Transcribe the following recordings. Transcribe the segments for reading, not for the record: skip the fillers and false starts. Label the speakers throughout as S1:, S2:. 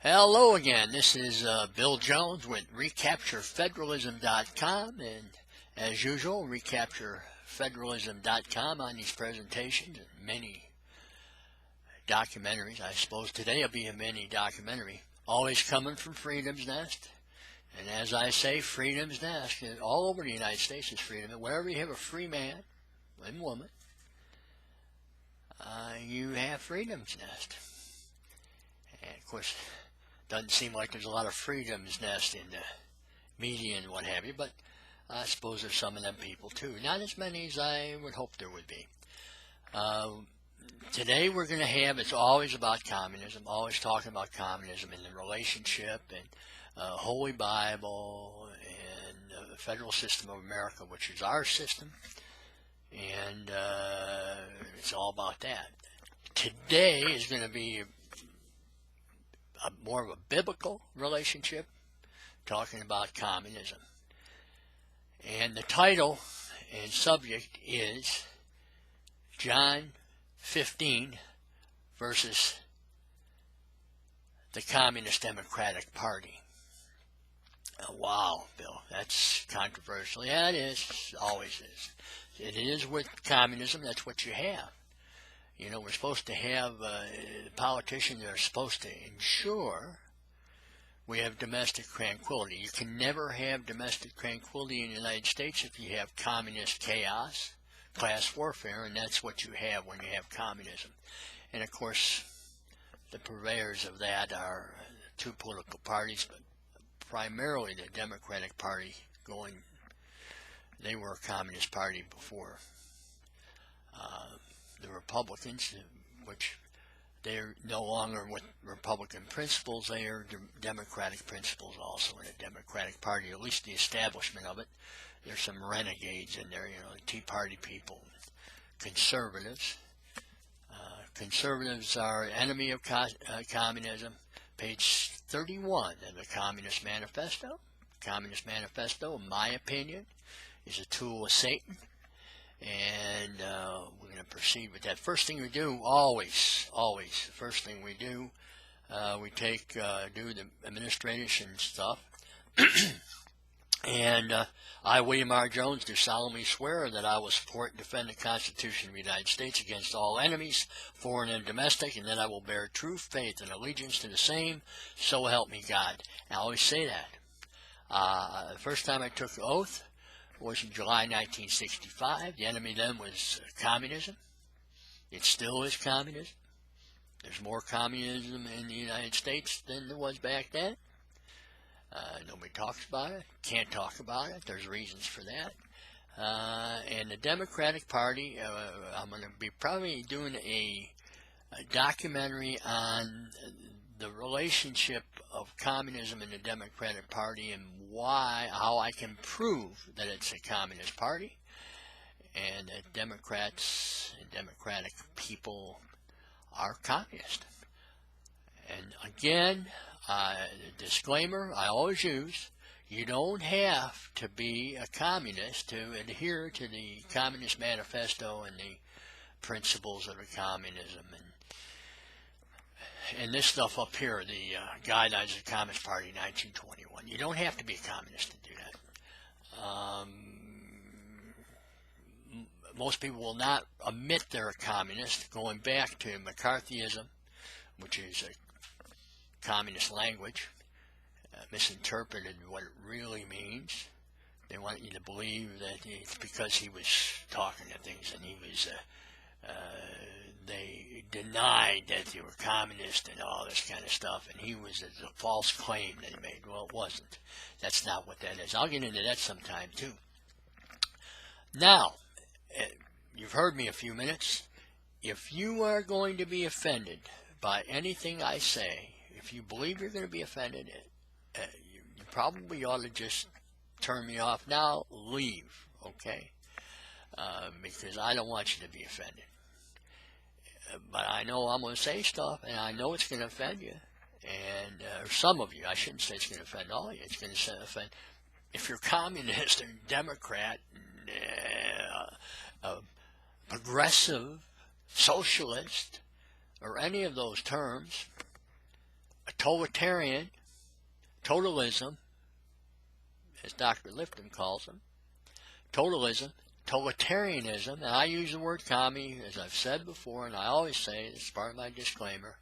S1: Hello again. This is Bill Jones with recapturefederalism.com, and as usual, recapturefederalism.com on these presentations and many documentaries. I suppose today will be a mini documentary, always coming from Freedom's Nest. And as I say, Freedom's Nest, all over the United States is freedom. And wherever you have a free man and woman, you have Freedom's Nest. And of course, doesn't seem like there's a lot of Freedom's Nest in the media and what have you, but I suppose there's some of them people too. Not as many as I would hope there would be. Today we're going to have, it's always about communism, always talking about communism and the relationship and Holy Bible and the federal system of America, which is our system, and it's all about that. Today is going to be more of a biblical relationship, talking about communism. And the title and subject is John 15 versus the Communist Democratic Party. Wow, Bill, that's controversial. Yeah, it is. Always is. It is with communism. That's what you have. You know, we're supposed to have politicians that are supposed to ensure we have domestic tranquility. You can never have domestic tranquility in the United States if you have communist chaos, class warfare, and that's what you have when you have communism. And of course, the purveyors of that are two political parties, but primarily the Democratic Party they were a communist party before. The Republicans, which they're no longer with Republican principles, they are Democratic principles also in the Democratic Party, at least the establishment of it. There's some renegades in there, you know, the Tea Party people, conservatives. Conservatives are enemy of communism. Page 31 of the Communist Manifesto. Communist Manifesto, in my opinion, is a tool of Satan. And we're going to proceed with that. First thing we do, always, the first thing we do, we do the administration stuff. And I, William R. Jones, do solemnly swear that I will support and defend the Constitution of the United States against all enemies, foreign and domestic, and that I will bear true faith and allegiance to the same, so help me God. I always say that. The first time I took the oath was in July 1965. The enemy then was communism. It still is communism. There's more communism in the United States than there was back then. Nobody talks about it. Can't talk about it. There's reasons for that. And the Democratic Party, I'm going to be probably doing a documentary on the relationship of communism and the Democratic Party and how I can prove that it's a communist party and that Democrats and Democratic people are communist. And again, the disclaimer I always use, you don't have to be a communist to adhere to the Communist Manifesto and the principles of the communism and this stuff up here, the Guidelines of the Communist Party 1921. You don't have to be a communist to do that. Most people will not admit they're a communist, going back to McCarthyism, which is a communist language, misinterpreted what it really means. They want you to believe that it's because he was talking to things and he was they denied that they were communist and all this kind of stuff, and he was a false claim that he made. Well, it wasn't. That's not what that is. I'll get into that sometime too. Now, you've heard me a few minutes. If you are going to be offended by anything I say, if you believe you're going to be offended, you probably ought to just turn me off now, leave, okay? Because I don't want you to be offended. But I know I'm going to say stuff, and I know it's going to offend you, and or some of you. I shouldn't say it's going to offend all of you. It's going to offend. If you're communist or Democrat, progressive, socialist, or any of those terms, a totalitarian, totalism, as Dr. Lifton calls them, totalism, totalitarianism, and I use the word commie, as I've said before, and I always say, it's part of my disclaimer,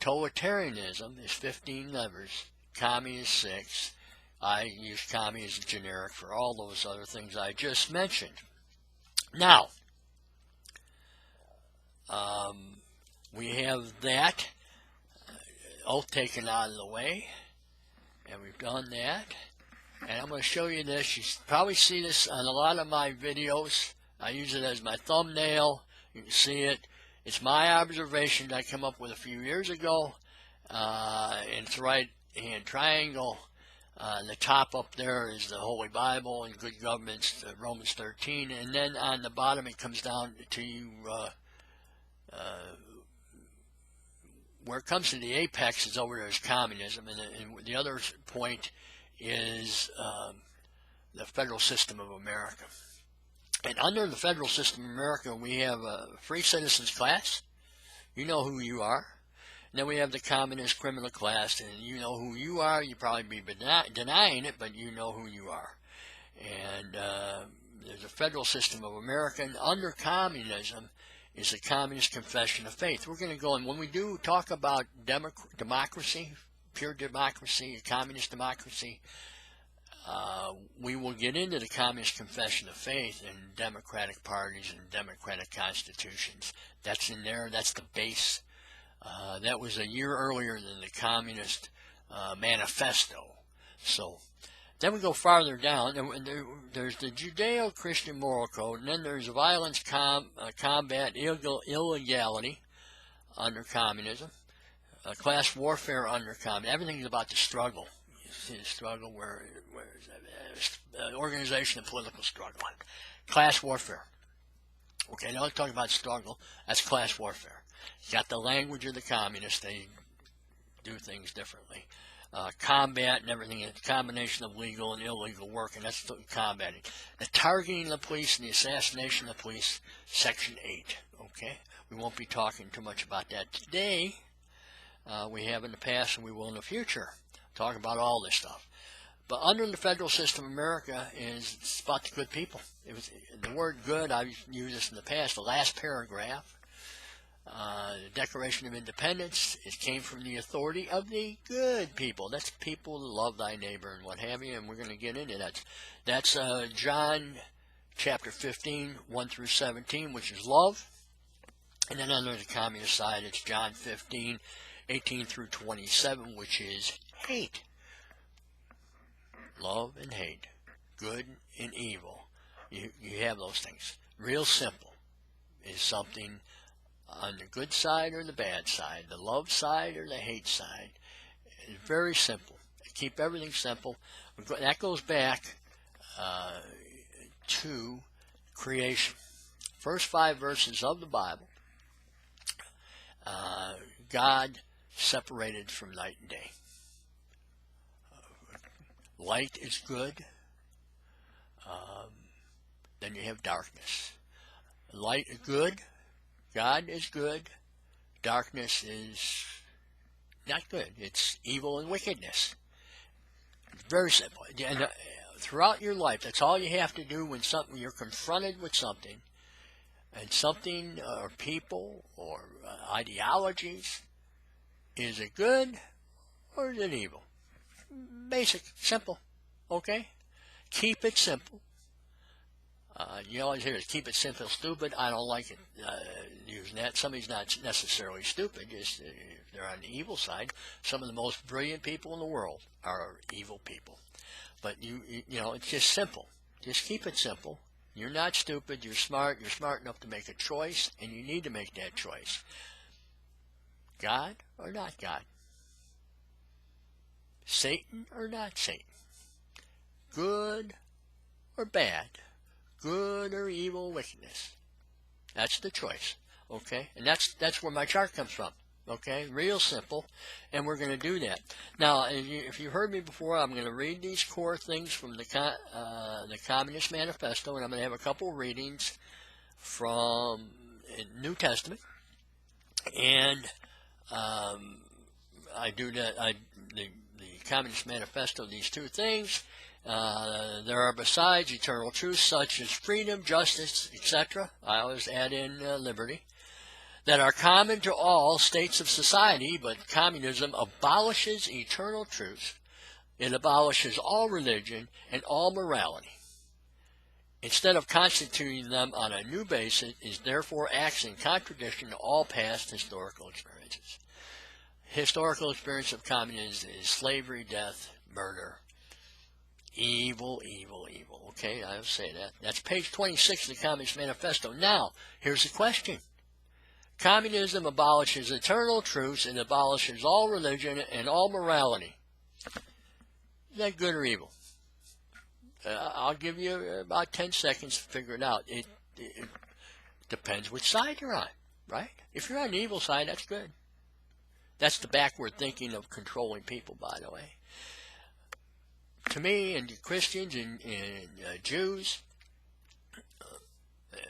S1: totalitarianism is 15 letters, commie is 6. I use commie as a generic for all those other things I just mentioned. Now, we have that oath taken out of the way, and we've done that. And I'm going to show you this. You probably see this on a lot of my videos. I use it as my thumbnail. You can see it. It's my observation that I came up with a few years ago. And it's right-hand triangle. The top up there is the Holy Bible and good governments, Romans 13. And then on the bottom it comes down to where it comes to the apex is over there is communism. And the other point is the federal system of America. And under the federal system of America, we have a free citizens class. You know who you are. And then we have the communist criminal class, and you know who you are. You probably be denying it, but you know who you are. And there's a federal system of America, and under communism is a communist confession of faith. We're going to go, and when we do talk about democracy, pure democracy, communist democracy, we will get into the communist confession of faith and democratic parties and democratic constitutions. That's in there. That's the base. That was a year earlier than the Communist Manifesto. So then we go farther down, and there's the Judeo-Christian moral code, and then there's violence, combat, illegality under communism, class warfare under communism. Everything's about the struggle. You see the struggle, where is that? Organization and political struggle. Class warfare. Okay, now let's talk about struggle. That's class warfare. You got the language of the communists. They do things differently. Combat and everything, a combination of legal and illegal work, and that's combating. The targeting of the police and the assassination of the police, Section 8. Okay, we won't be talking too much about that today. We have in the past, and we will in the future talk about all this stuff. But under the federal system of America it's about the good people. It was the word good. I've used this in the past. The last paragraph. The Declaration of Independence, it came from the authority of the good people. That's people who love thy neighbor and what have you, and we're going to get into that. That's John chapter 15, 1 through 17, which is love. And then under the communist side, it's John 15, 18 through 27, which is hate. Love and hate. Good and evil. You have those things. Real simple. Is something on the good side or the bad side, the love side or the hate side. It's very simple. Keep everything simple. That goes back to creation. First 5 verses of the Bible, God separated from night and day. Light is good. Then you have darkness. Light is good. God is good. Darkness is not good. It's evil and wickedness. It's very simple. And throughout your life, that's all you have to do when you're confronted with something, and something or people or ideologies. Is it good or is it evil? Basic, simple. Okay? Keep it simple. You always hear it, keep it simple, stupid. I don't like it using that. Somebody's not necessarily stupid, just they're on the evil side. Some of the most brilliant people in the world are evil people. But you know, it's just simple. Just keep it simple. You're not stupid, you're smart enough to make a choice, and you need to make that choice. God or not God? Satan or not Satan? Good or bad? Good or evil wickedness? That's the choice, okay? And that's where my chart comes from, okay? Real simple, and we're going to do that. Now, if you heard me before, I'm going to read these core things from the Communist Manifesto, and I'm going to have a couple readings from New Testament, and I do that. The Communist Manifesto, these two things. There are besides eternal truths such as freedom, justice, etc. I always add in liberty, that are common to all states of society, but communism abolishes eternal truths. It abolishes all religion and all morality. Instead of constituting them on a new basis, it therefore acts in contradiction to all past historical experiences. Historical experience of communism is slavery, death, murder, evil, evil, evil. Okay, I'll say that. That's page 26 of the Communist Manifesto. Now, here's the question. Communism abolishes eternal truths and abolishes all religion and all morality. Is that good or evil? I'll give you about 10 seconds to figure it out. It depends which side you're on, right? If you're on the evil side, that's good. That's the backward thinking of controlling people, by the way. To me, and Christians and Jews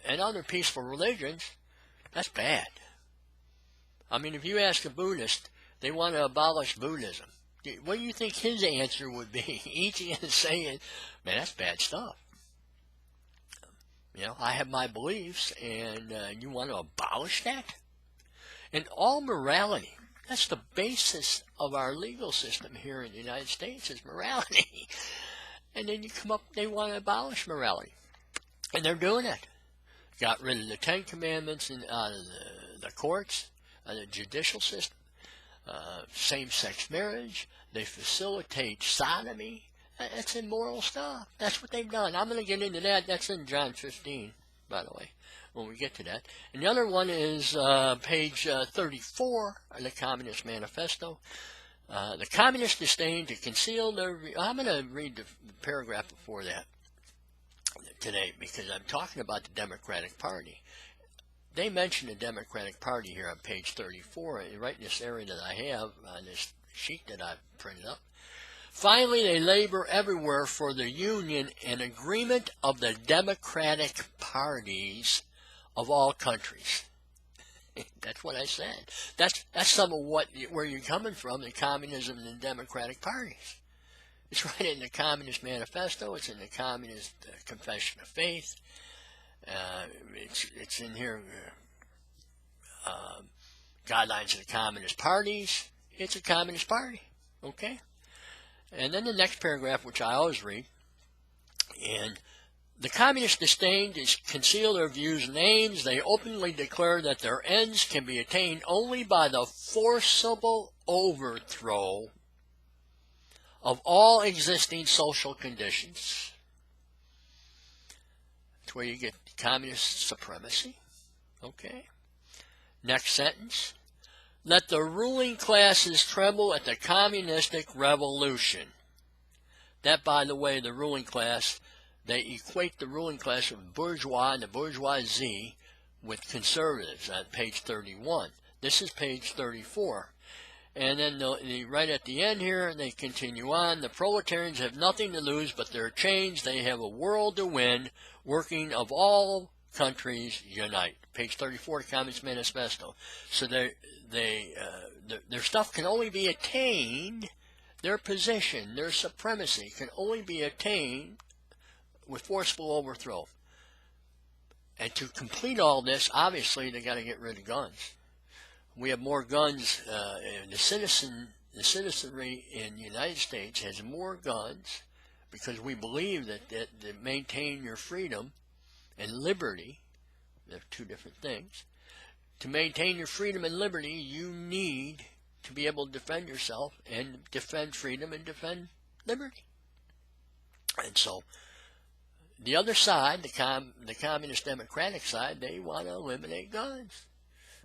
S1: and other peaceful religions, that's bad. I mean, if you ask a Buddhist, they want to abolish Buddhism. What do you think his answer would be? Each is saying, man, that's bad stuff. You know, I have my beliefs, and you want to abolish that? And all morality, that's the basis of our legal system here in the United States, is morality. And then you come up, they want to abolish morality. And they're doing it. Got rid of the 10 Commandments out of the courts, the judicial system. Same-sex marriage. They facilitate sodomy. That's immoral stuff. That's what they've done. I'm going to get into that. That's in John 15, by the way, when we get to that. And the other one is page 34 of the Communist Manifesto. The communists disdain to conceal their... I'm going to read the paragraph before that today because I'm talking about the Democratic Party. They mention the Democratic Party here on page 34, right in this area that I have on this sheet that I've printed up. Finally, they labor everywhere for the union and agreement of the democratic parties of all countries. That's what I said. That's some of where you're coming from, the communism and the democratic parties. It's right in the Communist Manifesto. It's in the Communist Confession of Faith. It's in here, guidelines of the communist parties. It's a communist party, okay? And then the next paragraph, which I always read, and the communists disdain to conceal their views and aims. They openly declare that their ends can be attained only by the forcible overthrow of all existing social conditions. That's where you get communist supremacy. Okay. Next sentence. Let the ruling classes tremble at the communistic revolution. That, by the way, the ruling class, they equate the ruling class with bourgeois and the bourgeoisie with conservatives on page 31. This is page 34. And then right at the end here, they continue on. The proletarians have nothing to lose but their chains. They have a world to win. Working of all countries unite. Page 34 of the Communist Manifesto. So their stuff can only be attained, their position, their supremacy can only be attained with forcible overthrow. And to complete all this, obviously, they got to get rid of guns. We have more guns. The citizenry in the United States has more guns because we believe that to maintain your freedom and liberty, they're two different things. To maintain your freedom and liberty, you need to be able to defend yourself and defend freedom and defend liberty. And so the other side, the Communist Democratic side, they want to eliminate guns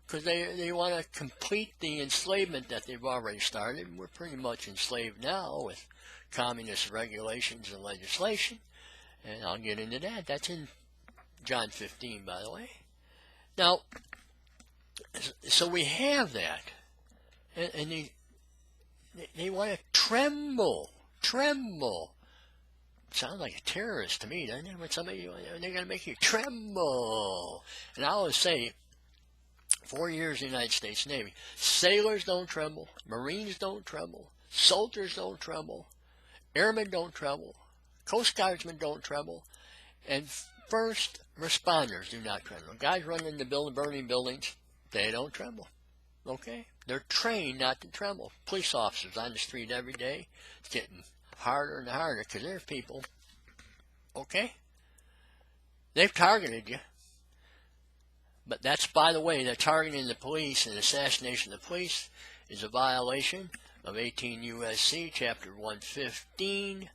S1: because they want to complete the enslavement that they've already started. We're pretty much enslaved now with communist regulations and legislation, and I'll get into that. That's in John 15, by the way. Now, so we have that, and they want to tremble. Sounds like a terrorist to me, doesn't it? When somebody, they're going to make you tremble. And I always say, 4 years in the United States Navy. Sailors don't tremble. Marines don't tremble. Soldiers don't tremble. Airmen don't tremble. Coast Guardsmen don't tremble. And first responders do not tremble. Guys running the building, burning buildings, they don't tremble. Okay? They're trained not to tremble. Police officers on the street every day. It's getting harder and harder because there's people, okay? They've targeted you. But that's, by the way, the targeting the police and assassination of the police is a violation of 18 U.S.C. Chapter 115,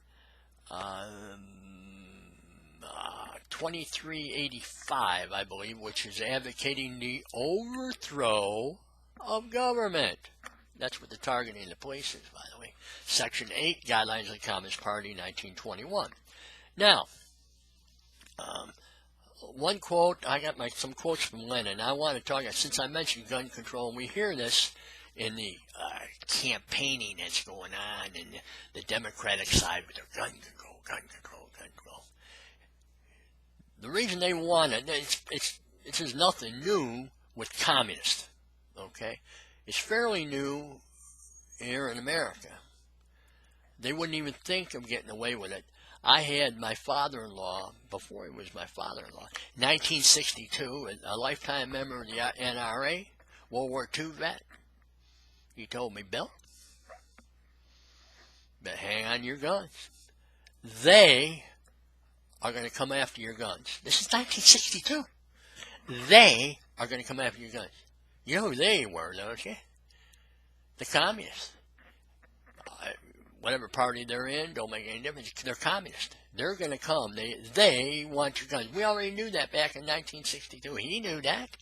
S1: 2385, I believe, which is advocating the overthrow of government. That's what the targeting of the police is, by the way. Section 8, Guidelines of the Communist Party, 1921. Now, one quote, I got some quotes from Lenin. I want to talk, since I mentioned gun control, and we hear this in the campaigning that's going on in the Democratic side with their gun control, gun control, gun control. The reason they want it, it's just nothing new with communists, okay? It's fairly new here in America. They wouldn't even think of getting away with it. I had my father-in-law, before he was my father-in-law, 1962, a lifetime member of the NRA, World War II vet. He told me, Bill, but hang on your guns. They are going to come after your guns. This is 1962. They are going to come after your guns. You know who they were, don't you? The communists. Whatever party they're in, don't make any difference. They're communist. They're going to come. They want your guns. We already knew that back in 1962. He knew that.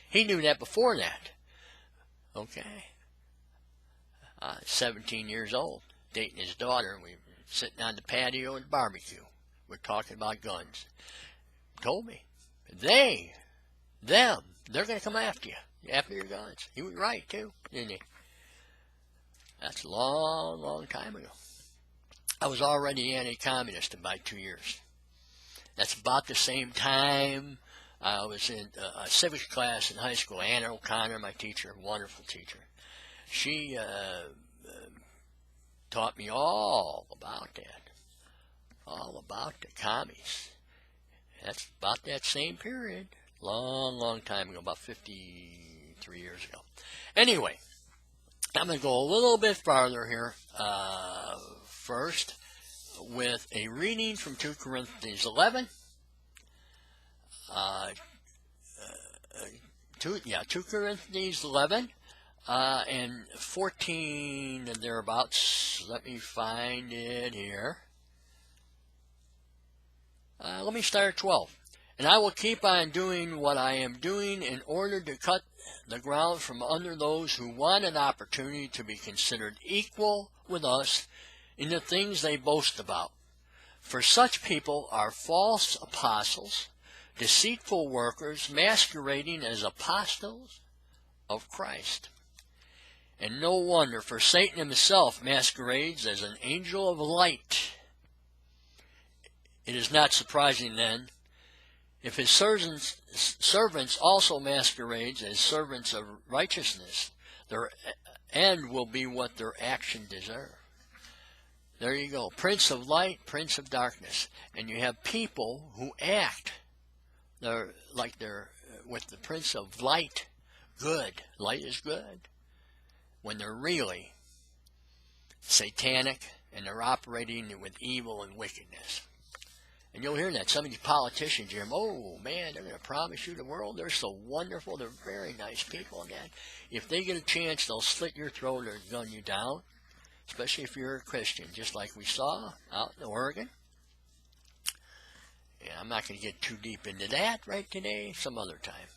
S1: He knew that before that. Okay. 17 years old, dating his daughter. We were sitting on the patio at barbecue. We're talking about guns. Told me. They're going to come after you. After your guns. He was right, too, didn't he? That's a long, long time ago. I was already anti-communist in about 2 years. That's about the same time I was in a civics class in high school. Anna O'Connor, my teacher, wonderful teacher. She taught me all about that. All about the commies. That's about that same period. Long, long time ago, about 53 years ago. Anyway, I'm going to go a little bit farther here first with a reading from 2 Corinthians 11. 2 Corinthians 11 and 14 and thereabouts. Let me find it here. Let me start at 12. And I will keep on doing what I am doing in order to cut the ground from under those who want an opportunity to be considered equal with us in the things they boast about. For such people are false apostles, deceitful workers, masquerading as apostles of Christ. And no wonder, for Satan himself masquerades as an angel of light. It is not surprising, then, if his servants also masquerades as servants of righteousness, their end will be what their action deserve. There you go. Prince of light, prince of darkness. And you have people who act like they're with the prince of light, good. Light is good. When they're really satanic and they're operating with evil and wickedness. And you'll hear that. Some of these politicians hear them, oh, man, they're going to promise you the world. They're so wonderful. They're very nice people. And that, if they get a chance, they'll slit your throat or gun you down, especially if you're a Christian, just like we saw out in Oregon. Yeah, I'm not going to get too deep into that right today. Some other time.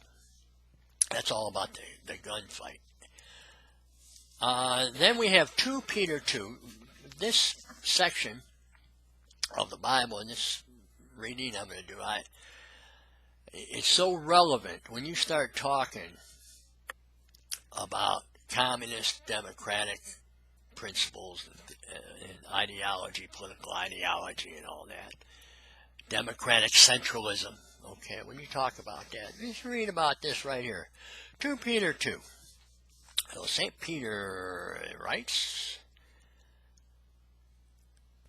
S1: That's all about the gunfight. Then we have 2 Peter 2. This section of the Bible, in this reading I'm going to do, it's so relevant when you start talking about communist, democratic principles and ideology, political ideology and all that. Democratic centralism, Okay, when you talk about that, just read about this right here. 2 Peter 2. So St. Peter writes,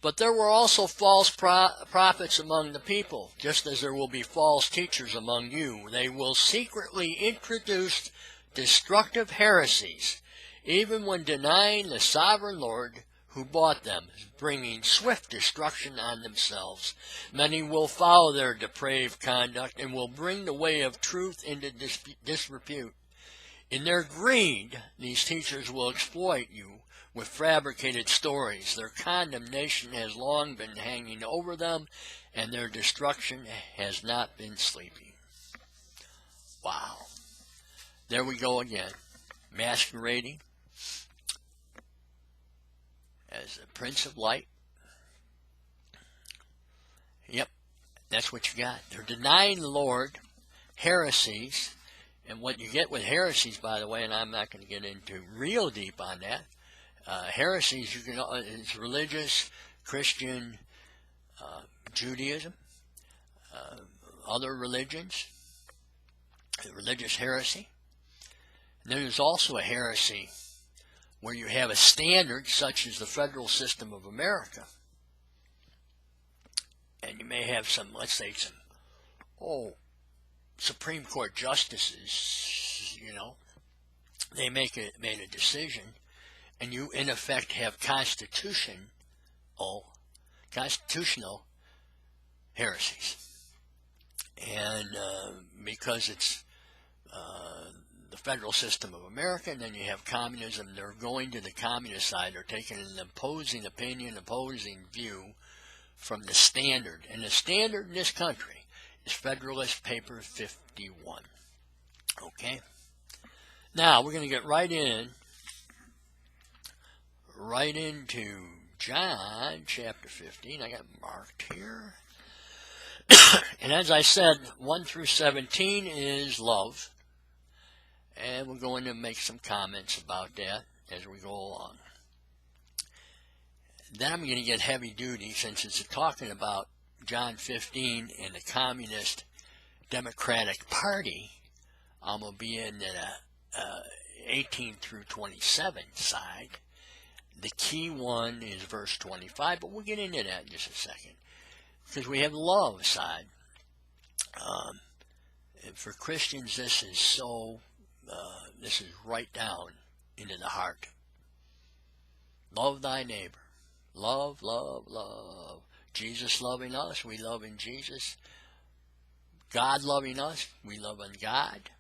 S1: "But there were also false prophets among the people, just as there will be false teachers among you. They will secretly introduce destructive heresies, even when denying the sovereign Lord who bought them, bringing swift destruction on themselves. Many will follow their depraved conduct and will bring the way of truth into disrepute. In their greed, these teachers will exploit you with fabricated stories. Their condemnation has long been hanging over them, and their destruction has not been sleeping." Wow. There we go again. Masquerading as the Prince of Light. Yep, that's what you got. They're denying the Lord, heresies, and what you get with heresies, by the way, and I'm not going to get into real deep on that. Heresies, it's religious, Christian, Judaism, other religions, religious heresy. And then there's also a heresy where you have a standard such as the federal system of America. And you may have some, let's say some, Supreme Court justices, they made a decision, and you in effect have constitutional heresies. And because it's the federal system of America, and then you have communism, they're going to the communist side, they're taking an opposing opinion, opposing view from the standard. And the standard in this country is Federalist Paper 51. Okay? Now, we're going to get right into John chapter 15. I got marked here. And as I said, 1 through 17 is love. And we're going to make some comments about that as we go along. Then I'm going to get heavy duty, since it's talking about John 15 and the Communist Democratic Party. I'm going to be in the 18 through 27 side. The key one is verse 25, but we'll get into that in just a second, because we have the love side. And for Christians, this is so, this is right down into the heart. Love thy neighbor. Love, love, love. Jesus loving us, we love in Jesus. God loving us, we love in God.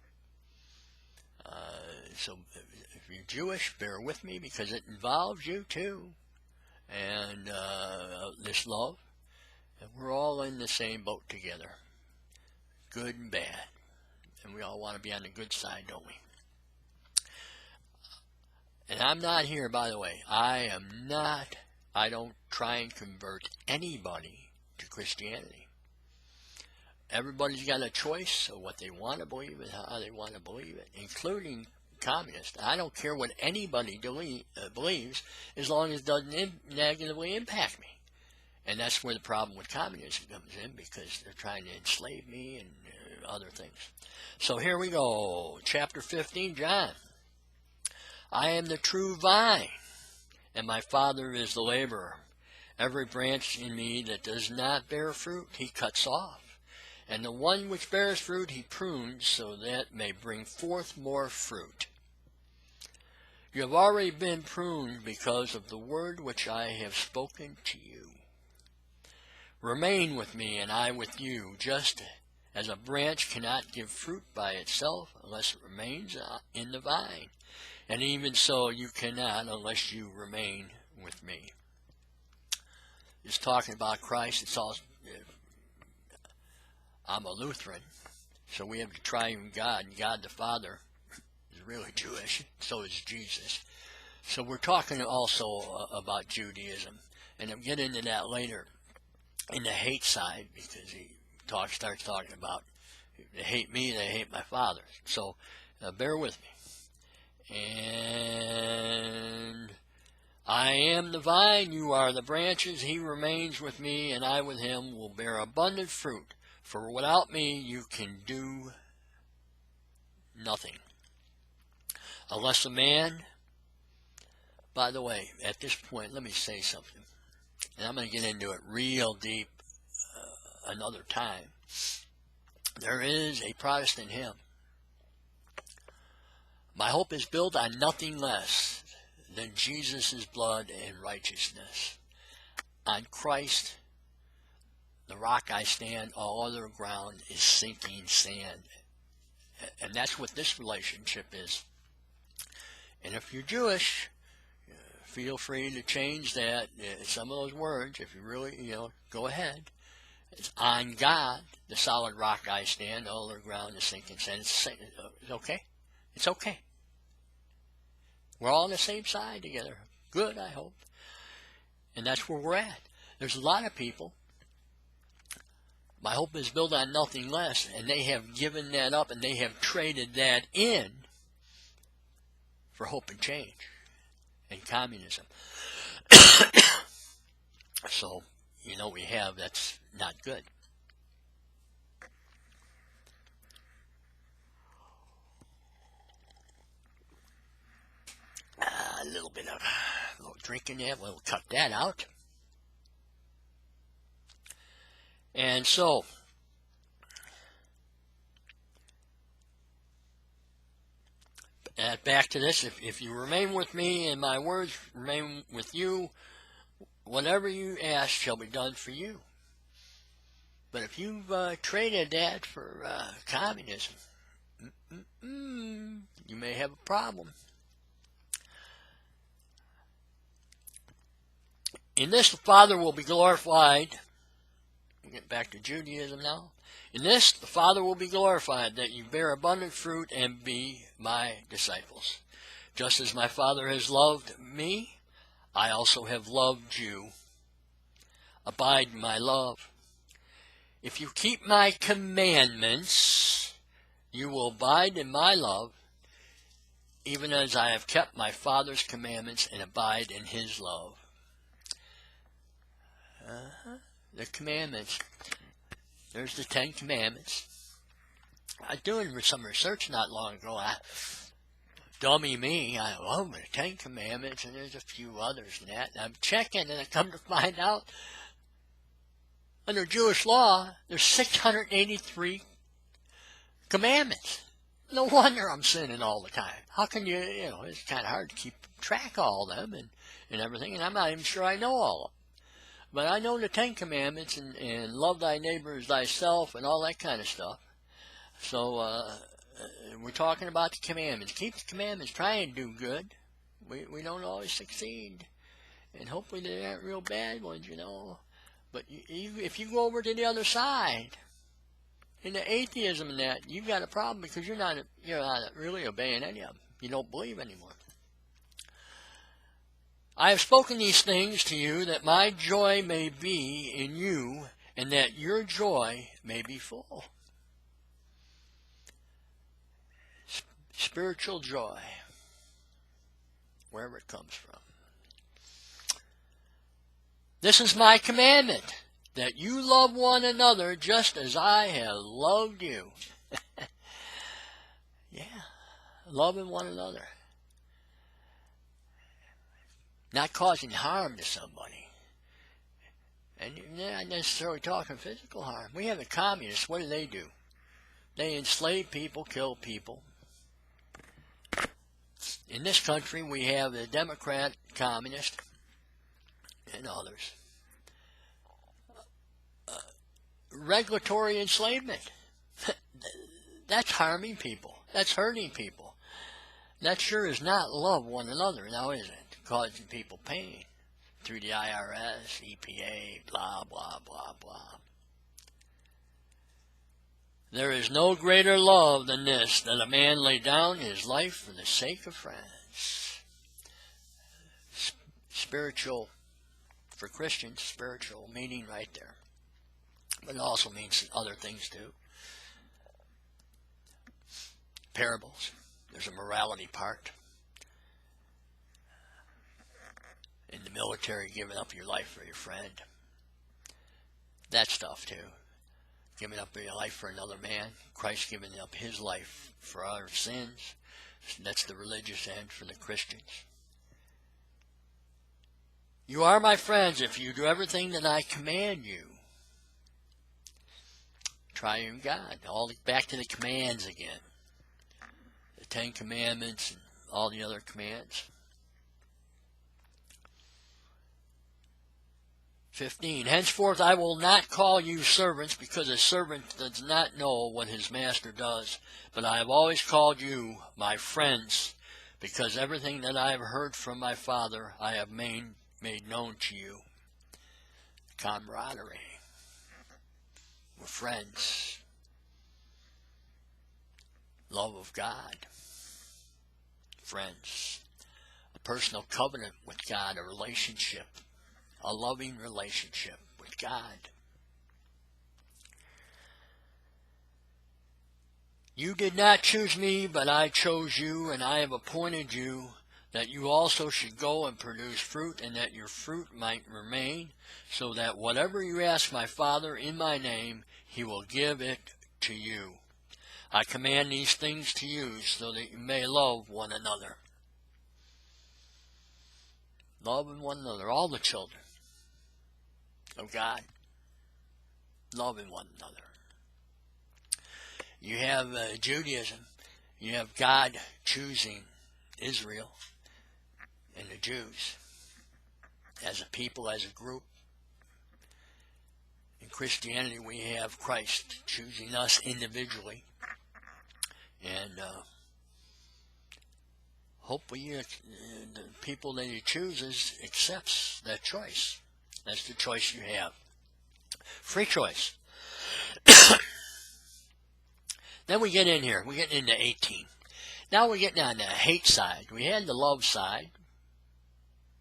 S1: So if you're Jewish, bear with me, because it involves you too. And this love. And we're all in the same boat together. Good and bad. And we all want to be on the good side, don't we? And I'm not here, by the way, I don't try and convert anybody to Christianity. Everybody's got a choice of what they want to believe and how they want to believe it, including communists. I don't care what anybody believes, as long as it doesn't negatively impact me. And that's where the problem with communism comes in, because they're trying to enslave me and other things. So here we go. Chapter 15, John. I am the true vine, and my Father is the laborer. Every branch in me that does not bear fruit, he cuts off. And the one which bears fruit, he prunes, so that may bring forth more fruit. You have already been pruned because of the word which I have spoken to you. Remain with me, and I with you, just as a branch cannot give fruit by itself unless it remains in the vine. And even so you cannot unless you remain with me. It's talking about Christ. It's also, I'm a Lutheran, so we have the triune God, and God the Father is really Jewish, so is Jesus. So we're talking also about Judaism, and I'll get into that later in the hate side, because he starts talking about they hate me, they hate my Father. So bear with me. And I am the vine, you are the branches. He remains with me, and I with him will bear abundant fruit. For without me you can do nothing. Unless a man, by the way, at this point, let me say something. And I'm going to get into it real deep another time. There is a Protestant hymn. My hope is built on nothing less than Jesus' blood and righteousness. On Christ, the rock I stand, all other ground is sinking sand. And that's what this relationship is. And if you're Jewish, feel free to change that, some of those words, if you really, go ahead. It's on God, the solid rock I stand, all other ground is sinking sand. It's okay. It's okay. We're all on the same side together. Good, I hope. And that's where we're at. There's a lot of people. My hope is built on nothing less, and they have given that up, and they have traded that in for hope and change and communism. So, we have, that's not good. A little bit of drinking there, we'll cut that out. And so, back to this, if you remain with me and my words remain with you, whatever you ask shall be done for you. But if you've traded that for communism, you may have a problem. In this the Father will be glorified. We'll get back to Judaism now. In this the Father will be glorified, that you bear abundant fruit and be my disciples. Just as my Father has loved me, I also have loved you. Abide in my love. If you keep my commandments, you will abide in my love, even as I have kept my Father's commandments and abide in his love. The commandments. There's the 10 Commandments. I was doing some research not long ago. Dummy me, I love the 10 Commandments, and there's a few others than that. And I'm checking, and I come to find out, under Jewish law, there's 683 commandments. No wonder I'm sinning all the time. How can you, it's kind of hard to keep track of all of them and everything, and I'm not even sure I know all of them. But I know the 10 Commandments and love thy neighbor as thyself and all that kind of stuff. So we're talking about the commandments. Keep the commandments. Try and do good. We don't always succeed. And hopefully they aren't real bad ones, But if you go over to the other side, into atheism and that, you've got a problem because you're not really obeying any of them. You don't believe anymore. I have spoken these things to you that my joy may be in you and that your joy may be full. Spiritual joy, wherever it comes from. This is my commandment, that you love one another just as I have loved you. Yeah, loving one another. Not causing harm to somebody. And you're not necessarily talking physical harm. We have the communists. What do? They enslave people, kill people. In this country, we have the Democrat, communist, and others. Regulatory enslavement. That's harming people. That's hurting people. That sure is not love one another, now is it? Causing people pain through the IRS, EPA, blah, blah, blah, blah. There is no greater love than this, that a man lay down his life for the sake of friends. Spiritual, for Christians, spiritual meaning right there. But it also means other things too. Parables. There's a morality part. In the military, giving up your life for your friend. That stuff too. giving up your life for another man. Christ giving up his life for our sins. That's the religious end for the Christians. You are my friends if you do everything that I command you. Triune God. All back to the commands again. The 10 Commandments and all the other commands. 15. Henceforth I will not call you servants, because a servant does not know what his master does. But I have always called you my friends, because everything that I have heard from my Father I have made known to you. Camaraderie. We're friends. Love of God. Friends. A personal covenant with God, a relationship. A loving relationship with God. You did not choose me, but I chose you, and I have appointed you, that you also should go and produce fruit, and that your fruit might remain, so that whatever you ask my Father in my name, he will give it to you. I command these things to you, so that you may love one another. Loving one another, all the children of God, loving one another. You have Judaism. You have God choosing Israel and the Jews as a people, as a group. In Christianity, we have Christ choosing us individually. And hopefully the people that he chooses accepts that choice. That's the choice you have. Free choice. Then we get in here. We get into 18. Now we're getting on the hate side. We had the love side.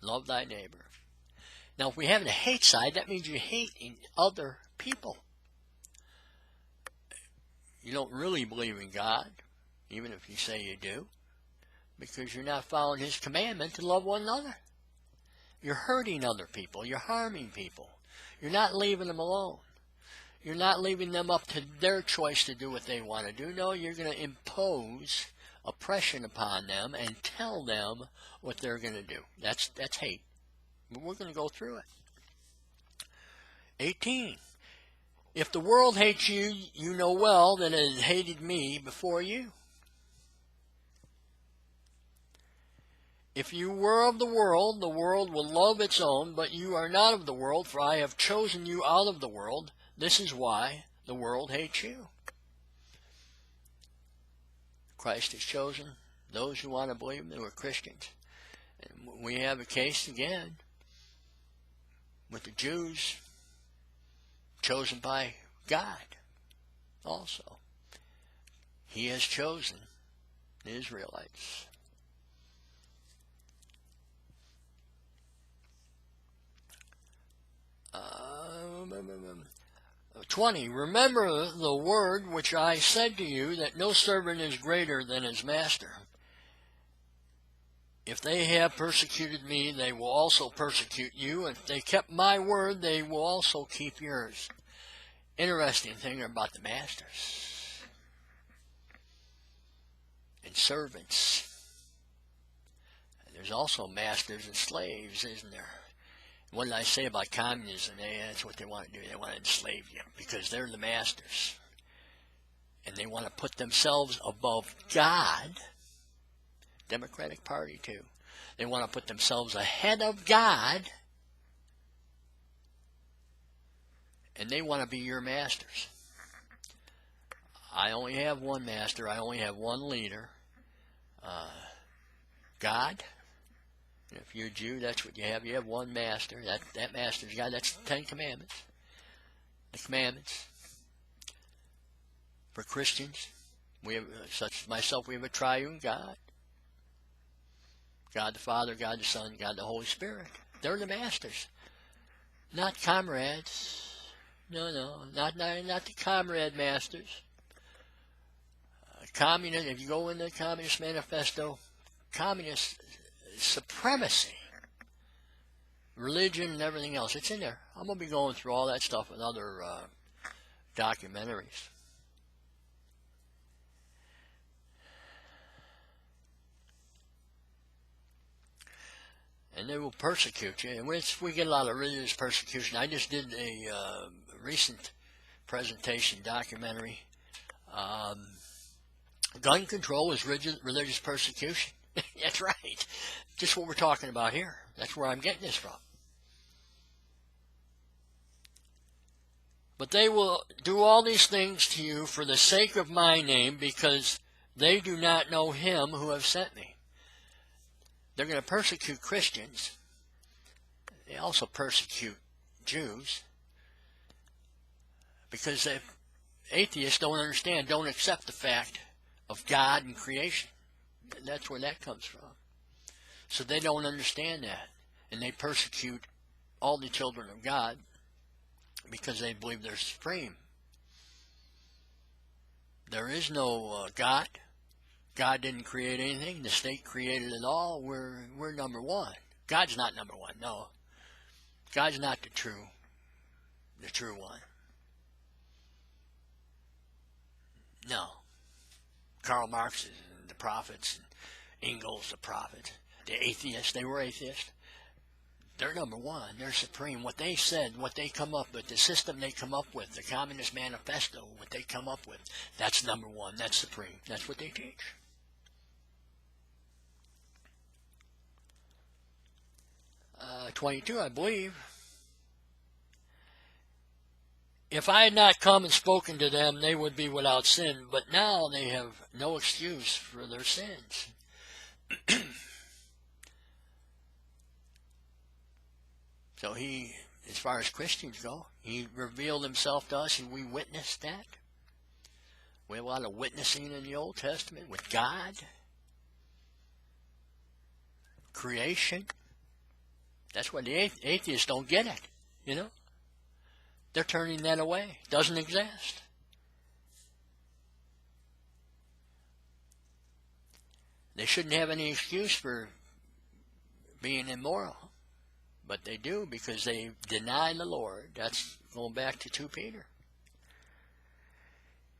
S1: Love thy neighbor. Now if we have the hate side, that means you hate other people. You don't really believe in God, even if you say you do, because you're not following his commandment to love one another. You're hurting other people. You're harming people. You're not leaving them alone. You're not leaving them up to their choice to do what they want to do. No, you're going to impose oppression upon them and tell them what they're going to do. That's hate. But we're going to go through it. 18. If the world hates you, you know well that it has hated me before you. If you were of the world will love its own, but you are not of the world, for I have chosen you out of the world. This is why the world hates you. Christ has chosen those who want to believe him, who are Christians. And we have a case again with the Jews chosen by God also. He has chosen the Israelites. 20. Remember the word which I said to you, that no servant is greater than his master. If they have persecuted me, they will also persecute you. And if they kept my word, they will also keep yours. Interesting thing about the masters and servants. There's also masters and slaves, isn't there? What did I say about communism? That's what they want to do. They want to enslave you because they're the masters. And they want to put themselves above God. Democratic Party, too. They want to put themselves ahead of God. And they want to be your masters. I only have one master. I only have one leader. God. And if you're a Jew, that's what you have. You have one master. That master's God. That's the 10 Commandments. The commandments. For Christians, we have, such as myself, we have a triune God. God the Father, God the Son, God the Holy Spirit. They're the masters. Not comrades. No, not the comrade masters. Communist, if you go in the Communist Manifesto, communist supremacy, religion and everything else, it's in there. I'm going to be going through all that stuff in other documentaries. And they will persecute you. And we get a lot of religious persecution. I just did a recent presentation documentary. Gun control is religious persecution. That's right. Just what we're talking about here. That's where I'm getting this from. But they will do all these things to you for the sake of my name, because they do not know him who have sent me. They're going to persecute Christians. They also persecute Jews, because atheists don't understand, don't accept the fact of God and creation. That's where that comes from. So they don't understand that, and they persecute all the children of God because they believe they're supreme. There is no God. God didn't create anything. The state created it all. We're number one. God's not number one. No. God's not the true one. No. Karl Marx is the prophets, and Engels the prophet. The atheists, they were atheists. They're number one. They're supreme. What they said, what they come up with, the system they come up with, the Communist Manifesto, what they come up with, that's number one. That's supreme. That's what they teach. Uh, 22, I believe. If I had not come and spoken to them, they would be without sin, but now they have no excuse for their sins. So he, as far as Christians go, he revealed himself to us, and we witnessed that. We have a lot of witnessing in the Old Testament with God, creation. That's why the atheists don't get it, you know. They're turning that away. It doesn't exist. They shouldn't have any excuse for being immoral. But they do, because they deny the Lord. That's going back to 2 Peter.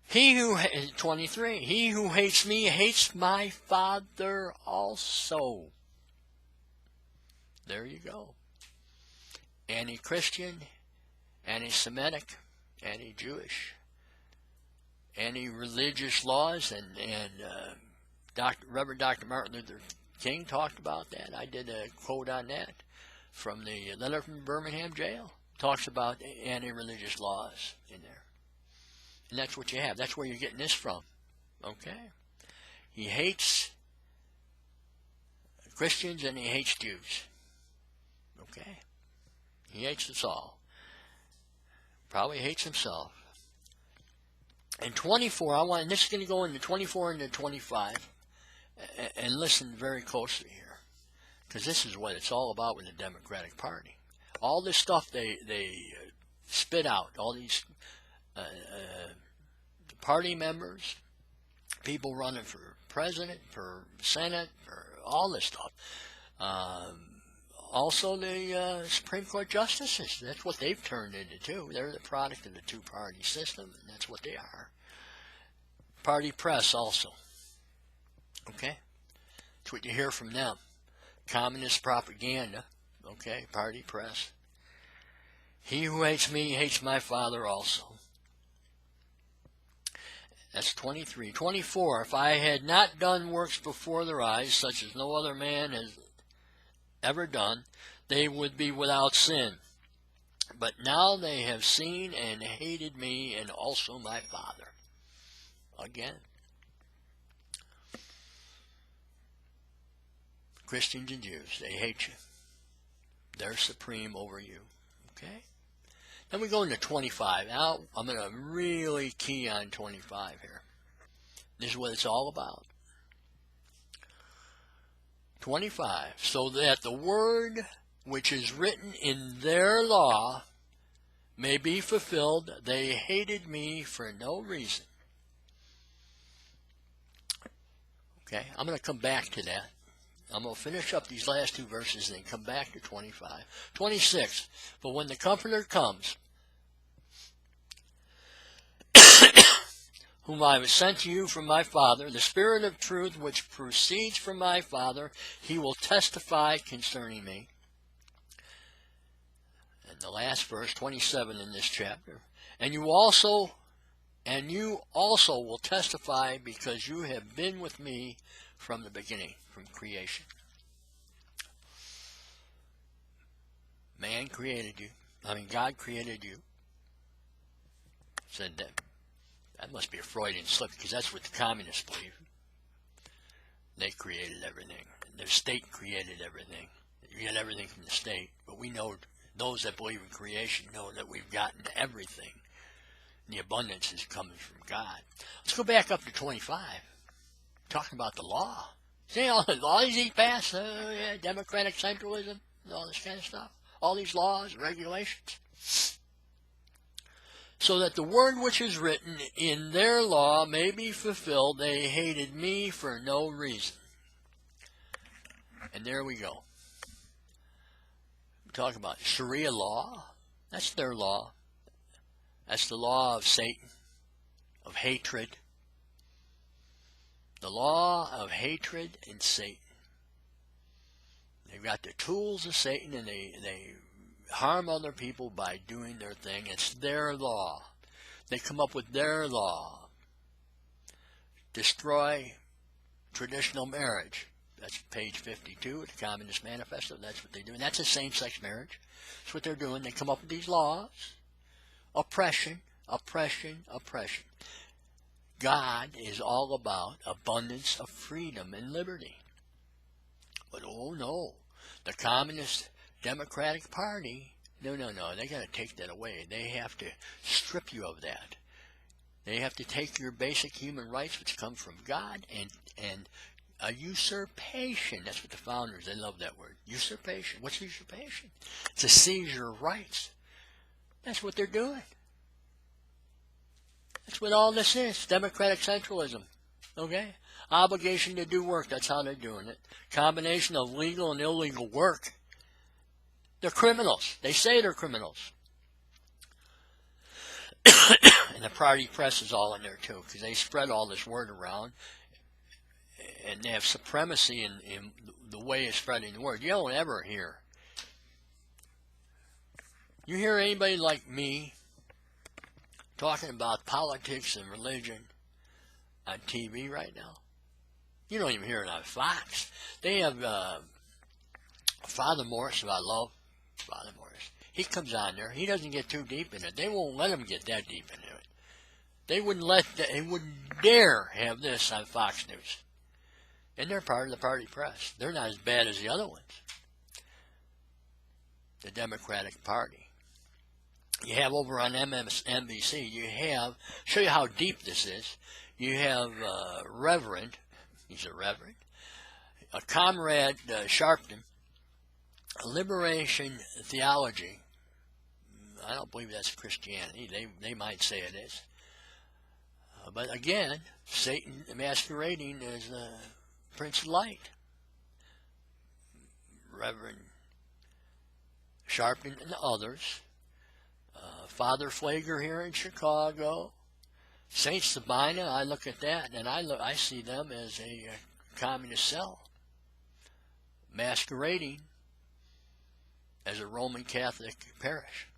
S1: 23, he who hates me hates my Father also. There you go. Anti-Christian, anti-Semitic, anti-Jewish, anti-religious laws, and Reverend Dr. Martin Luther King talked about that. I did a quote on that from the letter from Birmingham jail. Talks about anti-religious laws in there. And that's what you have. That's where you're getting this from. Okay? He hates Christians and he hates Jews. Okay? He hates us all. Probably hates himself. And 24, and this is going to go into 24 and 25. And listen very closely here. Because this is what it's all about with the Democratic Party. All this stuff they spit out, all these party members, people running for president, for Senate, for all this stuff. Also the Supreme Court justices. That's what they've turned into too. They're the product of the two-party system, and that's what they are. Party press also. Okay? That's what you hear from them. Communist propaganda, okay, party press. He who hates me hates my Father also. That's 23. 24, if I had not done works before their eyes, such as no other man has ever done, they would be without sin. But now they have seen and hated me and also my Father. Again. Christians and Jews, they hate you. They're supreme over you. Okay? Then we go into 25. Now, I'm going to really key on 25 here. This is what it's all about. 25. So that the word which is written in their law may be fulfilled, they hated me for no reason. Okay? I'm going to come back to that. I'm going to finish up these last 2 verses and then come back to 25. 26. But when the Comforter comes, whom I have sent to you from my Father, the Spirit of truth which proceeds from my Father, he will testify concerning me. And the last verse, 27 in this chapter. And you also will testify, because you have been with me from the beginning, from creation. Man created you. God created you. Said that must be a Freudian slip, because that's what the communists believe. They created everything. Their state created everything. You get everything from the state. But we know, those that believe in creation know that we've gotten everything. The abundance is coming from God. Let's go back up to 25. Talking about the law. See all the laws he passed? Democratic centralism, and all this kind of stuff. All these laws, regulations. So that the word which is written in their law may be fulfilled, they hated me for no reason. And there we go. We talk about Sharia law. That's their law. That's the law of Satan, of hatred. The law of hatred and Satan. They've got the tools of Satan, and they harm other people by doing their thing. It's their law. They come up with their law. Destroy traditional marriage. That's page 52 of the Communist Manifesto. That's what they do. And that's a same-sex marriage. That's what they're doing. They come up with these laws. Oppression, oppression, oppression. God is all about abundance of freedom and liberty. But oh no, the Communist Democratic Party, no, they got to take that away. They have to strip you of that. They have to take your basic human rights, which come from God, and a usurpation. That's what the founders, they love that word. Usurpation. What's usurpation? It's a seizure of rights. That's what they're doing. That's what all this is. Democratic centralism. Okay? Obligation to do work. That's how they're doing it. Combination of legal and illegal work. They're criminals. They say they're criminals. And the party press is all in there too, because they spread all this word around, and they have supremacy in the way of spreading the word. You don't ever hear. You hear anybody like me talking about politics and religion on TV right now? You don't even hear it on Fox. They have Father Morris, who I love. Father Morris. He comes on there. He doesn't get too deep in it. They won't let him get that deep into it. They wouldn't dare have this on Fox News. And they're part of the party press. They're not as bad as the other ones. The Democratic Party. You have over on NBC, you have, show you how deep this is, you have Reverend, he's a Reverend, a Comrade Sharpton, Liberation Theology. I don't believe that's Christianity. They might say it is. But again, Satan masquerading as Prince of Light. Reverend Sharpton and others. Father Flager here in Chicago. Saint Sabina, I look at that and I see them as a communist cell. Masquerading as a Roman Catholic parish.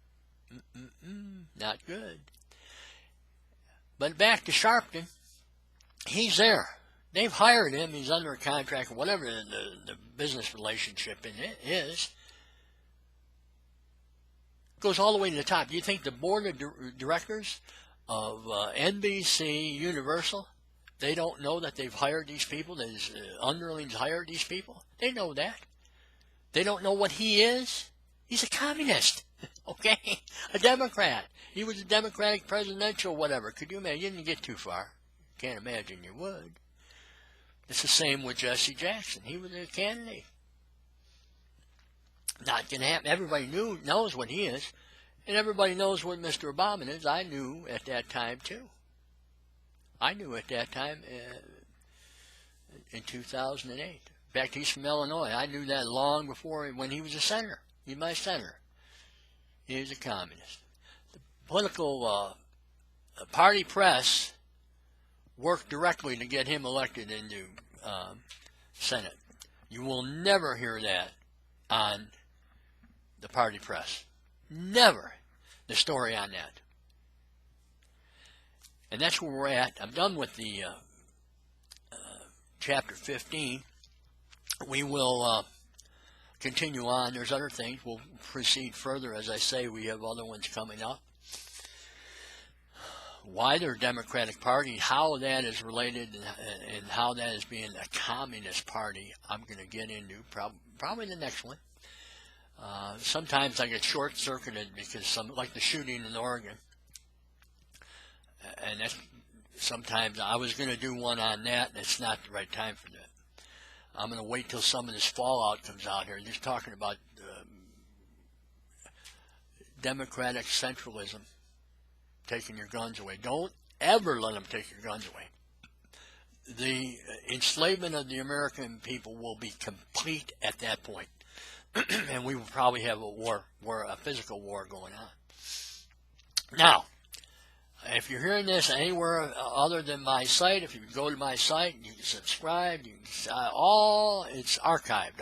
S1: Not good. But back to Sharpton, he's there. They've hired him. He's under a contract, or whatever the business relationship in it is. Goes all the way to the top. Do you think the board of directors of NBC Universal, they don't know that they've hired these people, that his underlings hired these people? They know that. They don't know what he is? He's a communist, okay? A Democrat. He was a Democratic presidential whatever. Could you imagine? You didn't get too far. Can't imagine you would. It's the same with Jesse Jackson. He was a candidate. Not going to happen. Everybody knows what he is, and everybody knows what Mr. Obama is. I knew at that time, too. I knew at that time in 2008. In fact, he's from Illinois. I knew that long before when he was a senator. He's my senator. He was a communist. The political party press work directly to get him elected into Senate. You will never hear that on the party press. Never the story on that. And that's where we're at. I'm done with the chapter 15. We will continue on. There's other things. We'll proceed further. As I say, we have other ones coming up. Why their Democratic Party, how that is related, and how that is being a communist party, I'm going to get into probably the next one. Sometimes I get short-circuited because like the shooting in Oregon, and that's, sometimes I was going to do one on that, and it's not the right time for that. I'm going to wait till some of this fallout comes out here. Just talking about democratic centralism, taking your guns away. Don't ever let them take your guns away. The enslavement of the American people will be complete at that point. And we will probably have a physical war going on. Now, if you're hearing this anywhere other than my site, if you go to my site, you can subscribe. You can, it's archived.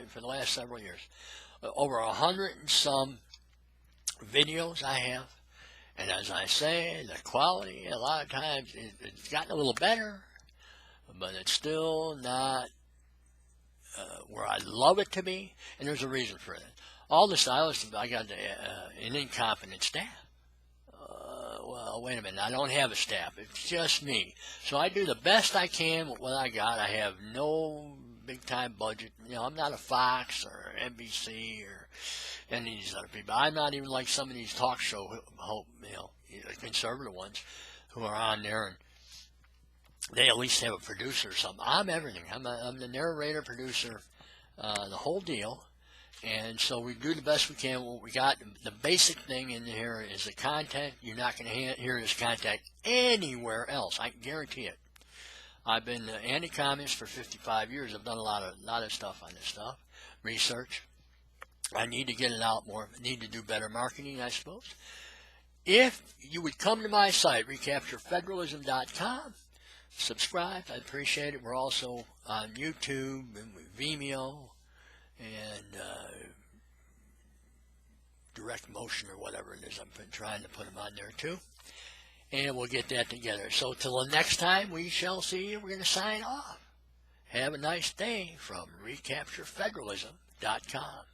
S1: For the last several years, over 100 and some videos I have. And as I say, the quality, a lot of times, it's gotten a little better, but it's still not where I love it to be, and there's a reason for that. All this, I got an incompetent staff. Well, wait a minute, I don't have a staff. It's just me. So I do the best I can with what I got. I have no big-time budget. I'm not a Fox or NBC or any of these other people. I'm not even like some of these talk show, conservative ones who are on there, and they at least have a producer or something. I'm everything. I'm the narrator, producer, the whole deal. And so we do the best we can. What we got, the basic thing in here is the content. You're not going to hear this content anywhere else. I can guarantee it. I've been anti-communist for 55 years. I've done a lot of stuff on this stuff, research. I need to get it out more. I need to do better marketing, I suppose. If you would come to my site, recapturefederalism.com, subscribe. I appreciate it. We're also on YouTube and Vimeo and Direct Motion or whatever it is. I've been trying to put them on there too. And we'll get that together. So till the next time we shall see you, we're going to sign off. Have a nice day from recapturefederalism.com.